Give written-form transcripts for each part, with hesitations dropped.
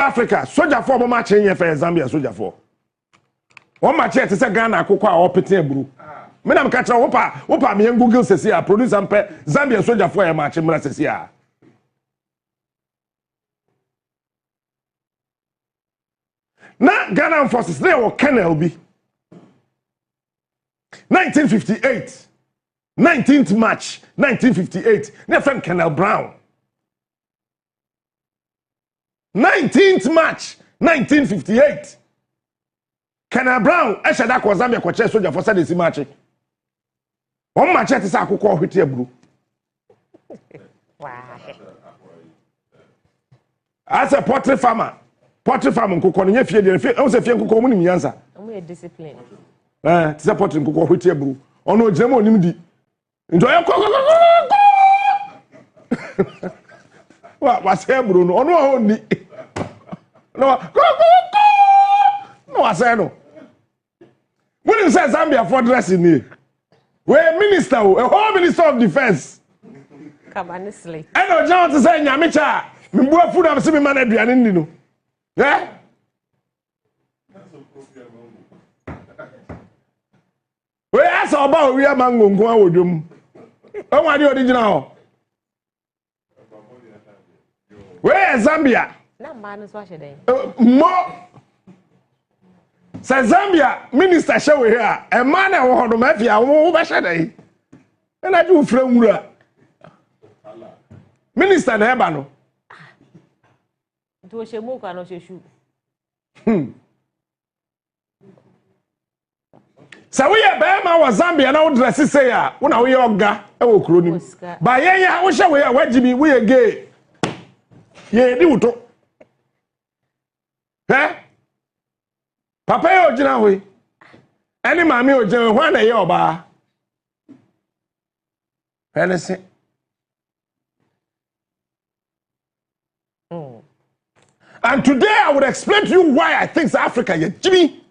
Africa, soldier for match in for Zambia soldier for. One match to say Ghana akoko or pete bru. Me na me catch wopa me Google says here produce am Zambia soldier for a match me says here. Na Ghana forces they were Colonel B. 1958. 19th March 1958. Their friend Colonel Brown. 19th March 1958. Colonel Brown, Eshada kwa Zambia kwa soldier for Sadisi match. One match at sa akoko hwete abru. Wow. As a poultry farmer nkoko no nya fie de fie, o se fie nkoko mu ni miansa. We discipline. Ti se poultry nkoko hwete abru. Ono ogirema onim di. Njoye wa say abru no, ono ho ni. No say no. When you say Zambia for dressing ni. We minister, a whole minister of defense. Come honestly. I know John to say nyamicha. Me bua food am see me man aduane ndi no. Eh? We asa oba we mango nko awodwom. O wade original ho. We Zambia. Na man so ahede. Mo Zambia minister show here. A man e wo hodo mafia wo be hede. E na ju fra nwura. Minister na eba no. Do she move no she shoot. So we be ma wa Zambia na wo dress say ya, wo na wo ye oga e wo kuro ni. Ba yen ya wo hye we ya wajibi we ye gay. Ye di wuto. Eh? Papa yo gina we. Any mama yo gina we na ye oba. Anything. And today I would explain to you why I think South Africa is Jimmy.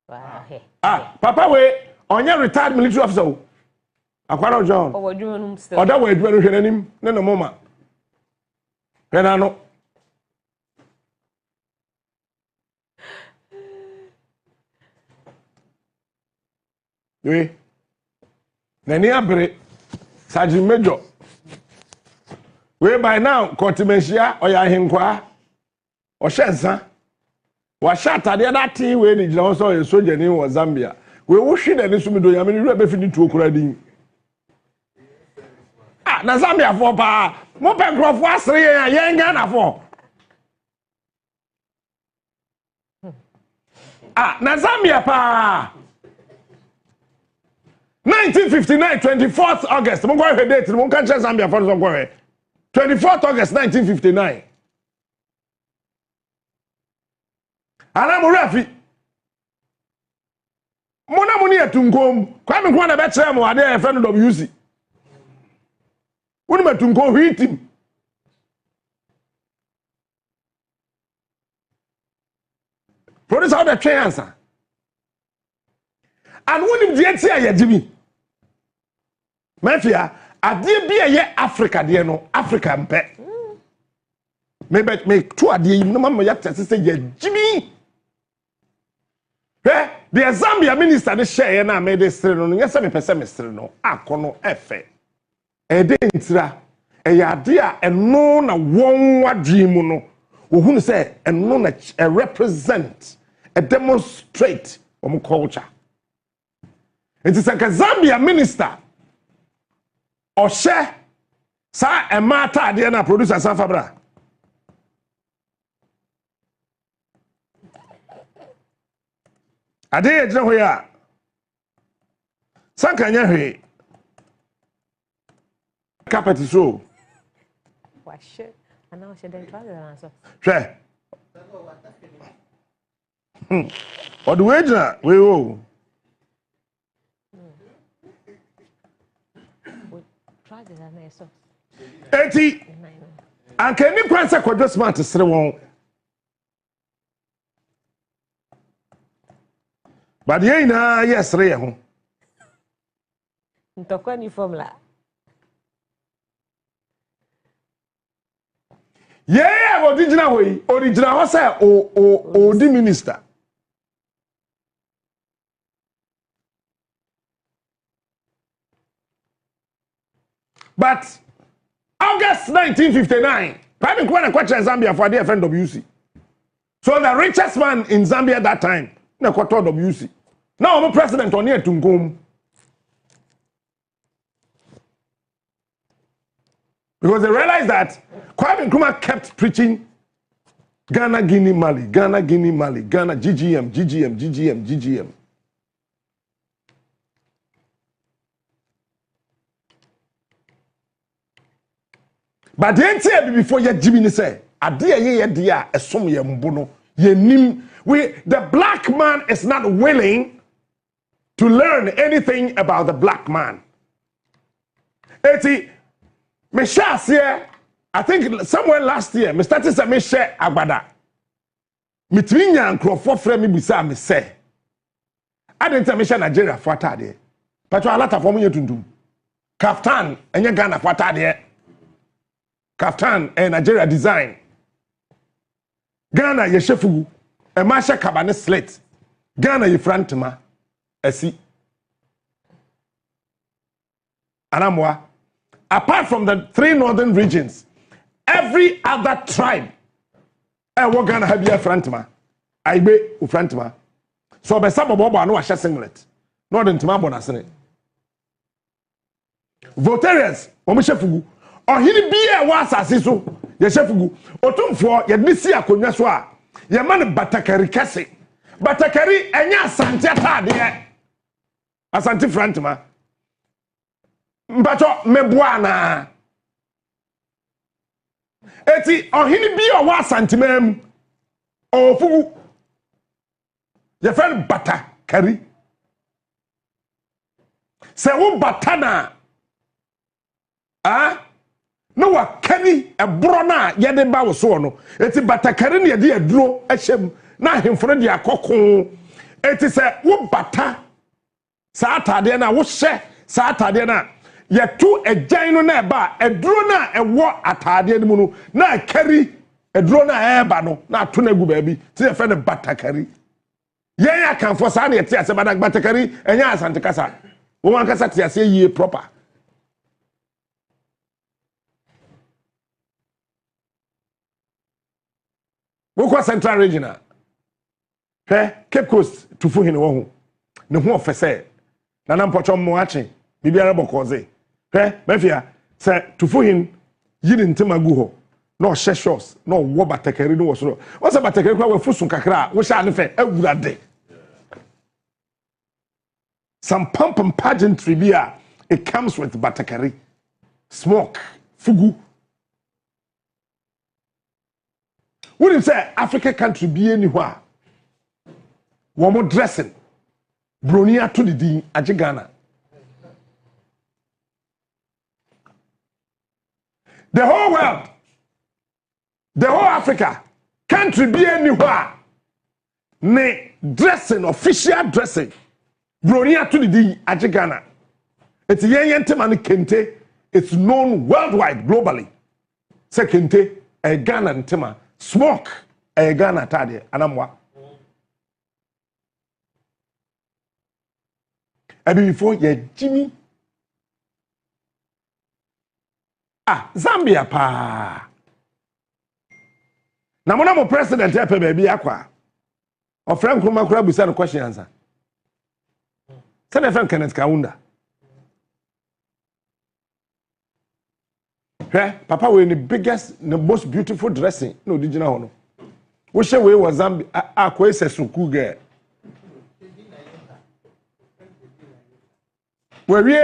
Wow. Papa we on your retired military officer. Akwara John. Oh, we doing still. Oda we do hwenanim na no mama. Hwena no. We. Nani abre. Sergeant Major. We by now Kotimensia oya henkwa o hyensa wa shatade that thing we ni gina so soldier ni wo Zambia we wo hwede ni sumido ya me ni be fini tuo kura din na Zambia for pa mo pe grofo asre yen Ghana for na Zambia pa 1959 24th August mo go hwe date mo kan che Zambia for so go 24th August 1959. Ana mo rafi. Mona mo ni etunkom. Kwa me kwa na be kire mo ade e friend WC. Woni metunkom hitim. Produce how the train answer. And woni die tie ya Jimmy. Mafia ade bia ye Africa de no Africa mpe me to ade no mama ya tese se ye Jimmy the Zambia minister de share na me de stre no nyese me pese me stre no akono efe e de ntira e ya ade a eno na won wadwim no wo hunu se eno na represent a demonstrate culture. It is like a Zambia minister Oshe sa emata ade na producer Sanfabra. Ade ejina ho ya. Sankanya hwe. Carpet so. Washe. Ana o she den try na so. Hwe. Odu ejina we o. Eti anka ni kwanse kwadwo smart sere won but ye na yesre ye ho ntokwa ni formula Yeah, original way. Original was the minister. But August 1959, Prime Minister Kwacha Zambia for the FNWC. So the richest man in Zambia at that time, na Kwacha WC. Now I'm president on here to go. Because they realized that Kwame Nkrumah kept preaching Ghana, Guinea, Mali, Ghana, Guinea, Mali, Ghana, GGM, GGM, GGM, GGM. But the entire before you Jimmy say, a some yembono, the black man is not willing to learn anything about the black man. I think somewhere last year, me started to me share agbada. Me twinya nkrofo frɛ me bisa me say. I didn't tell me share Nigeria for atade. But a lot of them tuntum. Kaftan enye Ghana for atade. Kaftan and Nigeria design. Ghana ye Fugu. E ma she kabane slate. Ghana ye frantma. Esi. Anamwa. Apart from the 3 northern regions, every other tribe, we're gonna have your frantma. I be frantma. So be some bobo no a singlet. Northern Tima bonasene. Votarians, Fugu. Or he be a was asiso, Yeshafugu. Otumfo, Yadmisi akonya so a. Yaman batakari kase. Batakari enya santiata de. Asanti frantma. Mbacho mebwana. Eti ohini bi owa santimem. Ofugu. Ye friend bata kari. Se wo batana. No wa kani ebro na ye de ba wo so no. Eti bata kari na ye de aduro ahyem na ahemfo de akokon. Eti se wo bata sa atade na wo hye sa atade na yetu ejan no na eba eduro na ewo atade ni mu no na kari eduro na eba no na to na gu ba bi ti efe ne batakari yen ya kan for sa na yeti ase batakari enya asante kasa wo wan kasa ti ase yie proper wo kwa central regional Cape Coast tufu hin wo ho ne ho ofese na na mpocho mo ache bibiara bokoze mafia say tufuhin yiri ntima gu ho no hye shorts no wo batakari no wo so wo say batakari kwa fusun kakra wo sha ne fe awurade some pomp and pageantry bia it comes with batakari smoke fugu wouldn't say Africa country be anywhere wo mo dressing bronia to the din Ghana. The whole world, the whole Africa, country be anywhere, ne dressing, official dressing, bronia to the D, Ghana. It's yen temani kente, it's known worldwide, globally. Se kente, a Ghana tema, smoke, a Ghana tade, anamwa. Ebi before ye Jimmy. Zambia pa. Na mona mo president epe baby akwa. O Frank Nkrumah kura busa no question answer. Say the friend Kenneth Kaunda. Papa we the biggest, the most beautiful dressing no original hono. Wo she we was Zambia akwa ise suku girl. We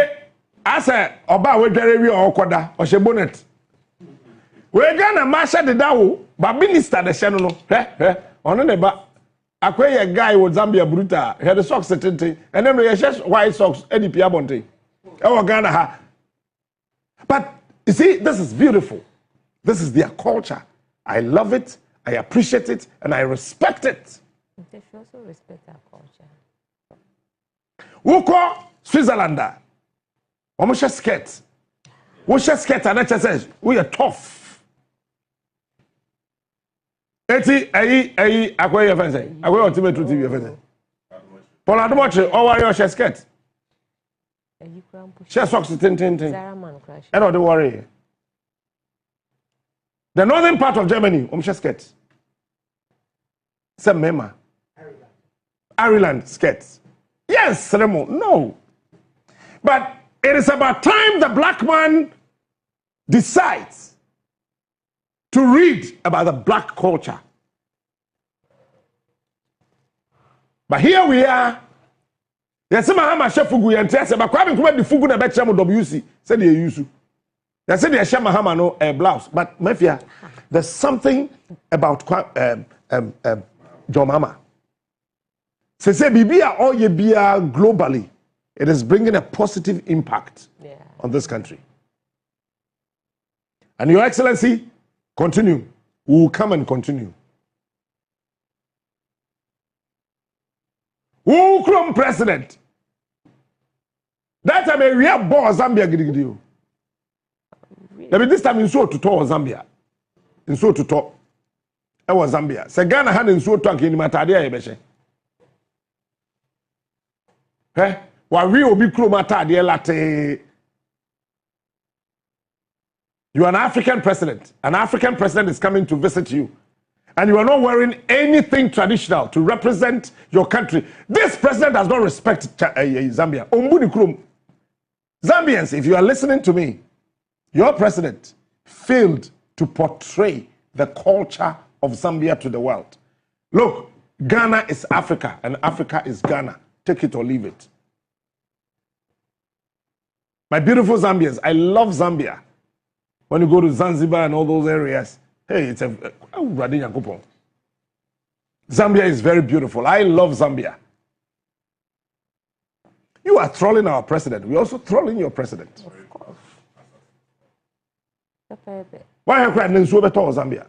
asa oba we dware wi okoda o she bonnet we Ghana ma she de dawo ba minister de she no ono ne ba akwaye guy with Zambia bruta he the socks tete and then we she white socks edp abonte e wo Ghana ha but you see this is beautiful, this is their culture. I love it, I appreciate it, and I respect it. They should also respect our culture. Woko Switzerland Omo share skirt. Wo share skirt and that says we are tough. Eti akwa your friend say. Akwa ultimate truth your friend say. Paul Adomoche o worry your skirt. She socks tin. I don't worry. The northern part of Germany, skirt. Some mema. Ireland skirts. Yes, Remo. No. But it is about time the black man decides to read about the black culture. But here we are. ASEM Mahama chef Fugu yente say ba kwa be kuma di Fugu na be chem WC say dey use. They say they share Mahama no blouse, but mafia there's something about John Mahama. Say bibia all ye bia globally, it is bringing a positive impact on this country. And Your Excellency, continue. We will come and continue. Who come president? That time we have bought Zambia gidigidi. This time in so to talk Zambia. In so to talk. I was Zambia. Se Ghana had in so talk in matade ayebeshe. Wa we obi kro matade latte. You are an African president. An African president is coming to visit you. And you are not wearing anything traditional to represent your country. This president does not respect Zambia. Zambians, if you are listening to me, your president failed to portray the culture of Zambia to the world. Look, Ghana is Africa and Africa is Ghana. Take it or leave it. My beautiful Zambians, I love Zambia. When you go to Zanzibar and all those areas, hey, it's Zambia is very beautiful. I love Zambia. You are trolling our president. We're also trolling your president. Of course. Why are you crying in Zambia?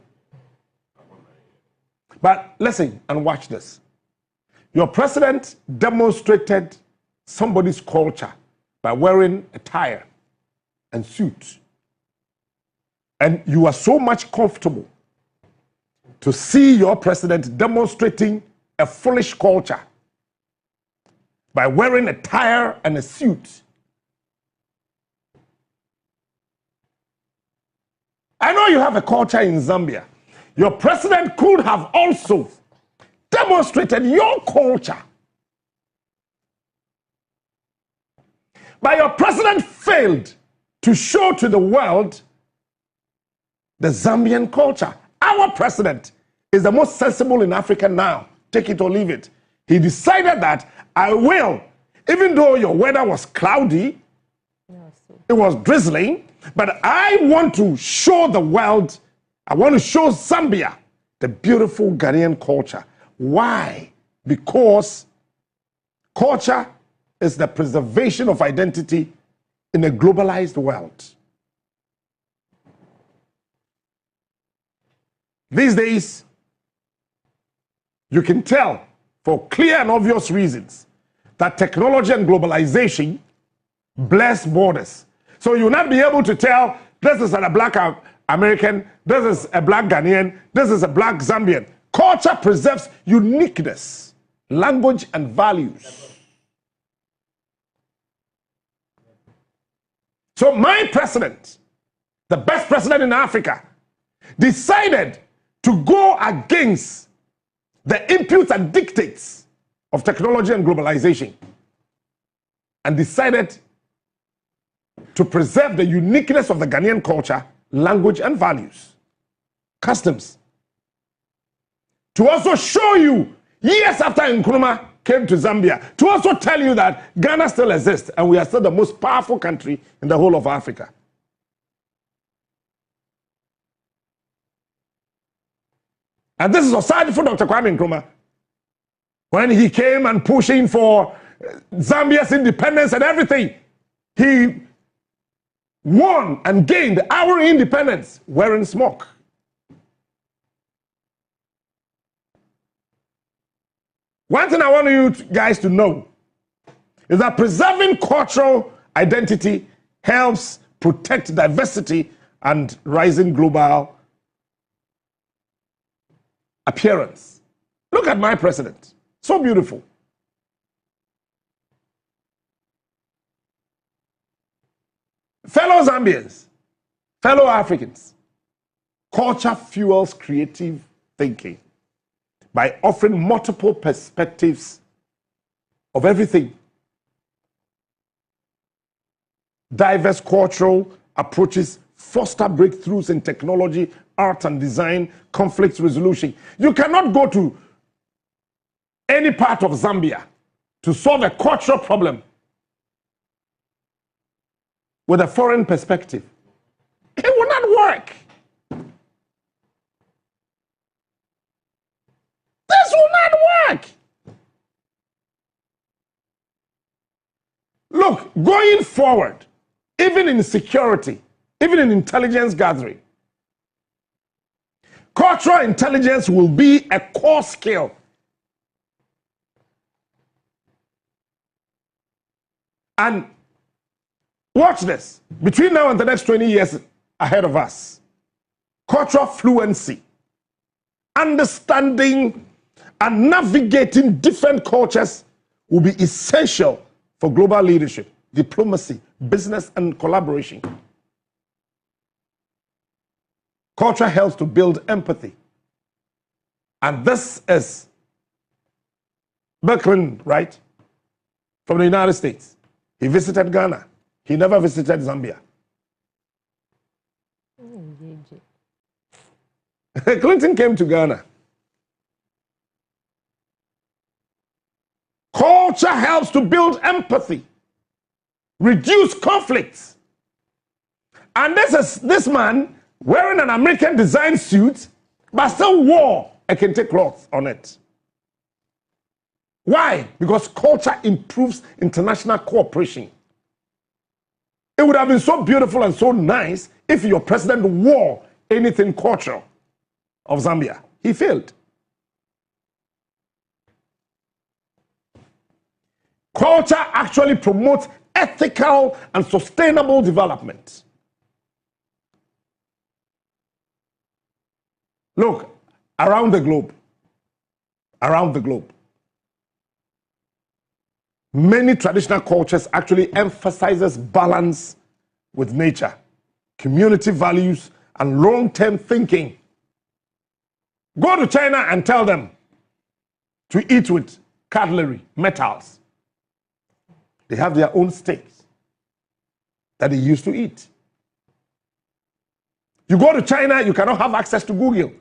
But listen and watch this. Your president demonstrated somebody's culture by wearing a tie and suit. And you are so much comfortable to see your president demonstrating a foolish culture by wearing a tie and a suit. I know you have a culture in Zambia. Your president could have also demonstrated your culture. But your president failed to show to the world the Zambian culture. Our president is the most sensible in Africa now. Take it or leave it. He decided that I will, even though your weather was cloudy, it was drizzling, but I want to show the world, I want to show Zambia the beautiful Ghanaian culture. Why? Because culture is the preservation of identity in a globalized world. These days, you can tell for clear and obvious reasons that technology and globalization bless borders. So you'll not be able to tell this is a black American, this is a black Ghanaian, this is a black Zambian. Culture preserves uniqueness, language, and values. So my president, the best president in Africa, decided to go against the inputs and dictates of technology and globalization and decided to preserve the uniqueness of the Ghanaian culture, language, and values, customs. To also show you, years after Nkrumah came to Zambia, to also tell you that Ghana still exists and we are still the most powerful country in the whole of Africa. And this is aside for Dr. Kwame Nkrumah, when he came and pushing for Zambia's independence and everything, he won and gained our independence wearing smoke. One thing I want you guys to know is that preserving cultural identity helps protect diversity and rising global appearance. Look at my president. So beautiful. Fellow Zambians, fellow Africans, culture fuels creative thinking by offering multiple perspectives of everything. Diverse cultural approaches foster breakthroughs in technology, art and design, conflict resolution. You cannot go to any part of Zambia to solve a cultural problem with a foreign perspective. It will not work. This will not work. Look, going forward, even in security, even in intelligence gathering, cultural intelligence will be a core skill. And watch this. Between now and the next 20 years ahead of us, cultural fluency, understanding and navigating different cultures will be essential for global leadership, diplomacy, business, and collaboration. Culture helps to build empathy. And this is Berklin, right? From the United States. He visited Ghana. He never visited Zambia. Clinton came to Ghana. Culture helps to build empathy, reduce conflicts. And this man wearing an American design suit, but still wore a kente cloth on it. Why? Because culture improves international cooperation. It would have been so beautiful and so nice if your president wore anything cultural of Zambia. He failed. Culture actually promotes ethical and sustainable development. Look, around the globe, many traditional cultures actually emphasizes balance with nature, community values, and long-term thinking. Go to China and tell them to eat with cutlery, metals. They have their own steaks that they used to eat. You go to China, you cannot have access to Google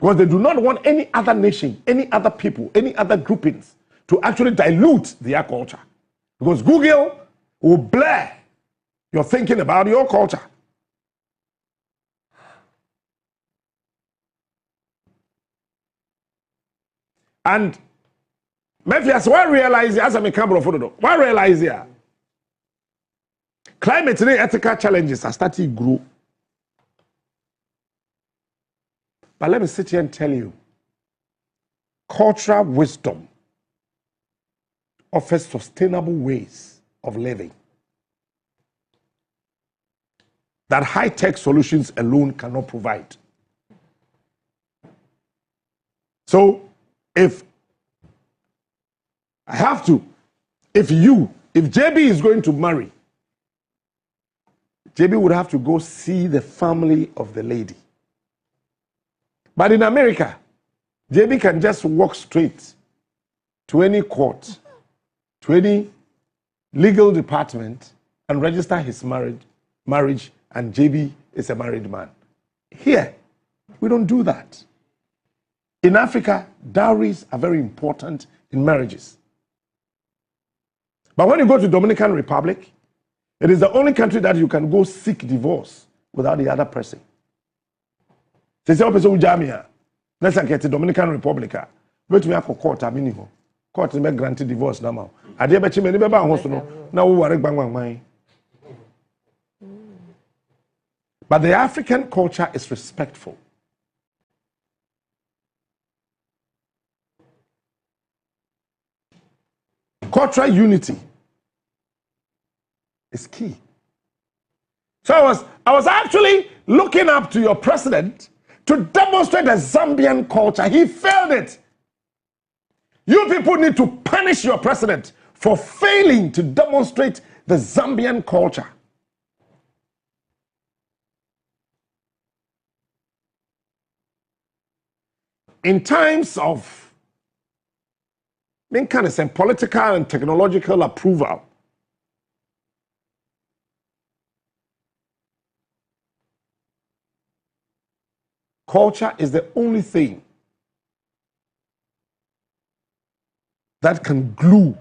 because they do not want any other nation, any other people, any other groupings to actually dilute their culture. Because Google will blur your thinking about your culture. And Memphis, why realize as a camera photo? Why realize here? Climate and ethical challenges are starting to grow. But let me sit here and tell you, cultural wisdom offers sustainable ways of living that high-tech solutions alone cannot provide. So, if JB is going to marry, JB would have to go see the family of the lady. But in America, JB can just walk straight to any court, to any legal department, and register his marriage, and JB is a married man. Here, we don't do that. In Africa, dowries are very important in marriages. But when you go to Dominican Republic, it is the only country that you can go seek divorce without the other person. They say, let's get the Dominican Republic. But we have a court, court may grant divorce now. But the African culture is respectful. Cultural unity is key. So I was actually looking up to your president to demonstrate the Zambian culture. He failed it. You people need to punish your president for failing to demonstrate the Zambian culture. In times of political and technological approval, culture is the only thing that can glue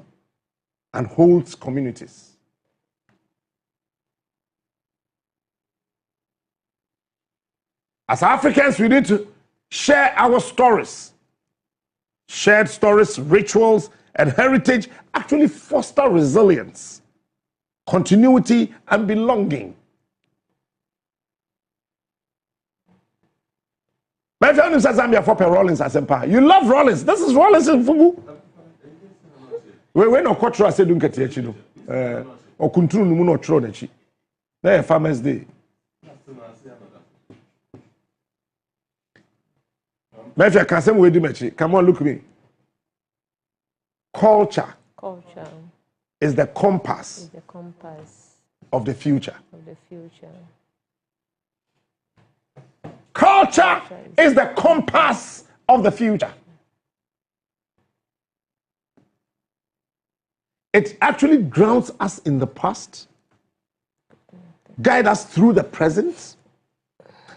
and holds communities. As Africans, we need to share our stories. Shared stories, rituals, and heritage actually foster resilience, continuity, and belonging. My friend is Zambia for Rollins ASEM ABA. You love Rollins. This is Rollins in Fugu. We no culture say don't get you know. Or control no no tro na chi. Na Farmers Day. My friend can say we do mechi. Come on, look me. Culture is the compass. Of the future. Culture is the compass of the future. It actually grounds us in the past, guides us through the present,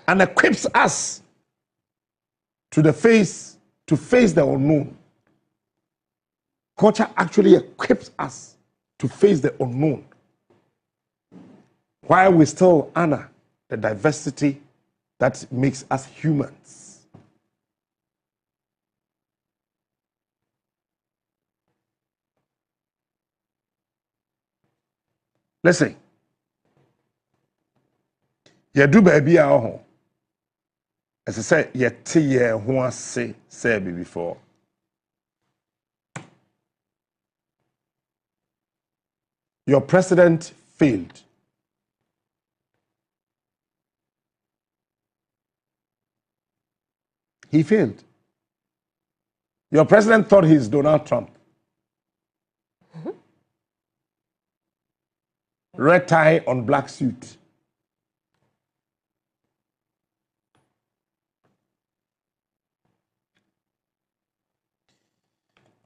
and equips us to face the unknown. Culture actually equips us to face the unknown, while we still honor the diversity that makes us humans. Listen, you do baby home. As I said, you tell who say before. Your president failed. He failed. Your president thought he's Donald Trump. Red tie on black suit.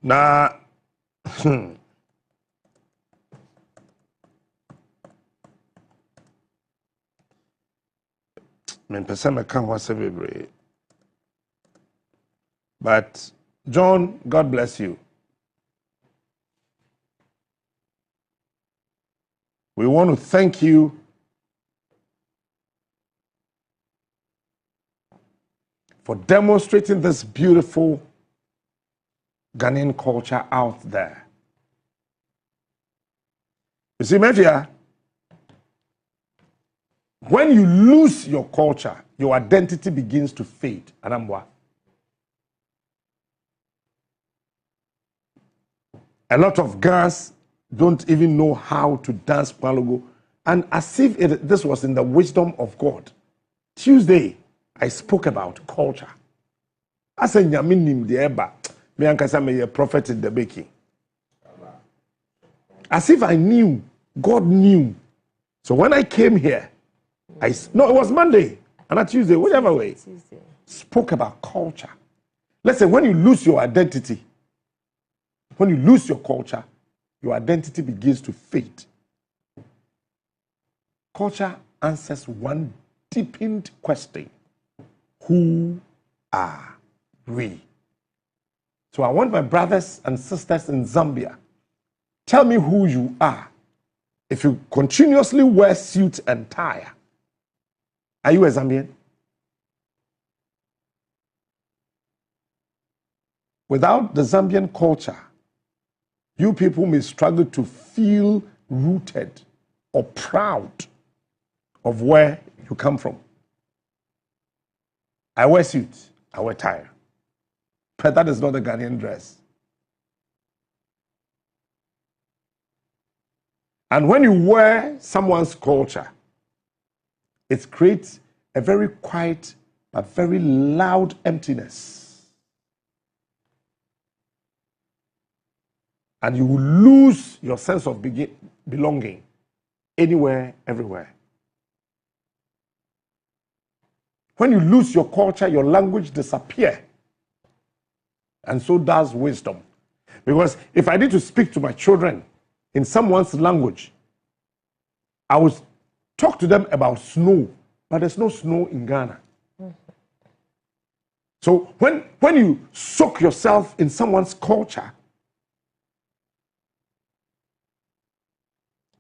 Now, but John, God bless you. We want to thank you for demonstrating this beautiful Ghanaian culture out there. You see, Mefia, when you lose your culture, your identity begins to fade. Anambwa. A lot of girls don't even know how to dance Palogo. And as if this was in the wisdom of God. Tuesday, I spoke about culture. I said, Nyaminim de Eba, me ankasa me a prophet in the baking. As if I knew, God knew. So when I came here, no, it was Monday, and not Tuesday, whichever way, spoke about culture. Listen, when you lose your identity, when you lose your culture, your identity begins to fade. Culture answers one deepened question: who are we? So I want my brothers and sisters in Zambia, tell me who you are. If you continuously wear suit and tie, are you a Zambian? Without the Zambian culture, you people may struggle to feel rooted or proud of where you come from. I wear suits, I wear tie. But that is not a Ghanaian dress. And when you wear someone's culture, it creates a very quiet but very loud emptiness. And you will lose your sense of belonging anywhere, everywhere. When you lose your culture, your language disappears. And so does wisdom. Because if I need to speak to my children in someone's language, I will talk to them about snow, but there's no snow in Ghana. So when you soak yourself in someone's culture,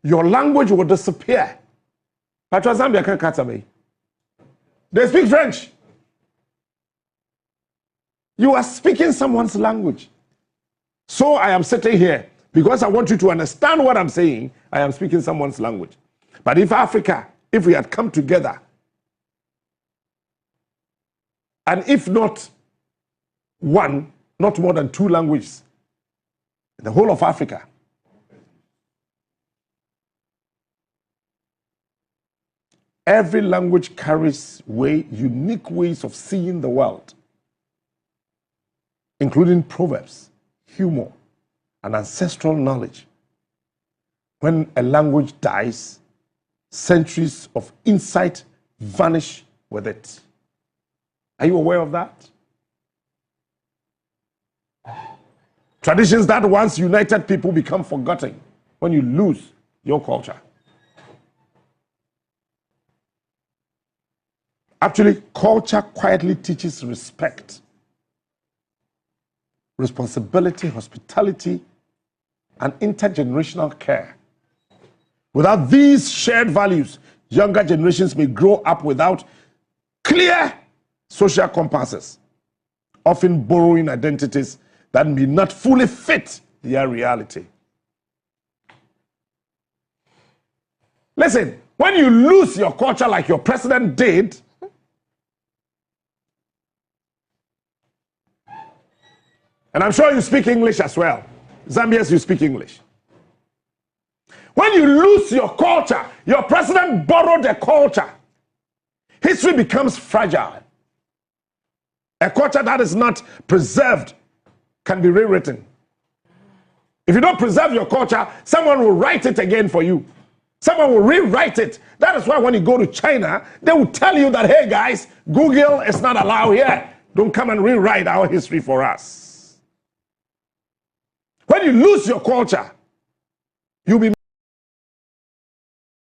your language will disappear. Patra Zambia can cut away. They speak French. You are speaking someone's language. So I am sitting here because I want you to understand what I'm saying. I am speaking someone's language. But if Africa, if we had come together, and if not one, not more than 2 languages, in the whole of Africa, every language carries unique ways of seeing the world, including proverbs, humor, and ancestral knowledge. When a language dies, centuries of insight vanish with it. Are you aware of that? Traditions that once united people become forgotten when you lose your culture. Actually, culture quietly teaches respect, responsibility, hospitality, and intergenerational care. Without these shared values, younger generations may grow up without clear social compasses, often borrowing identities that may not fully fit their reality. Listen, when you lose your culture like your president did, and I'm sure you speak English as well. Zambians, you speak English. When you lose your culture, your president borrowed a culture. History becomes fragile. A culture that is not preserved can be rewritten. If you don't preserve your culture, someone will write it again for you. Someone will rewrite it. That is why when you go to China, they will tell you that, hey guys, Google is not allowed here. Don't come and rewrite our history for us. When you lose your culture, you'll be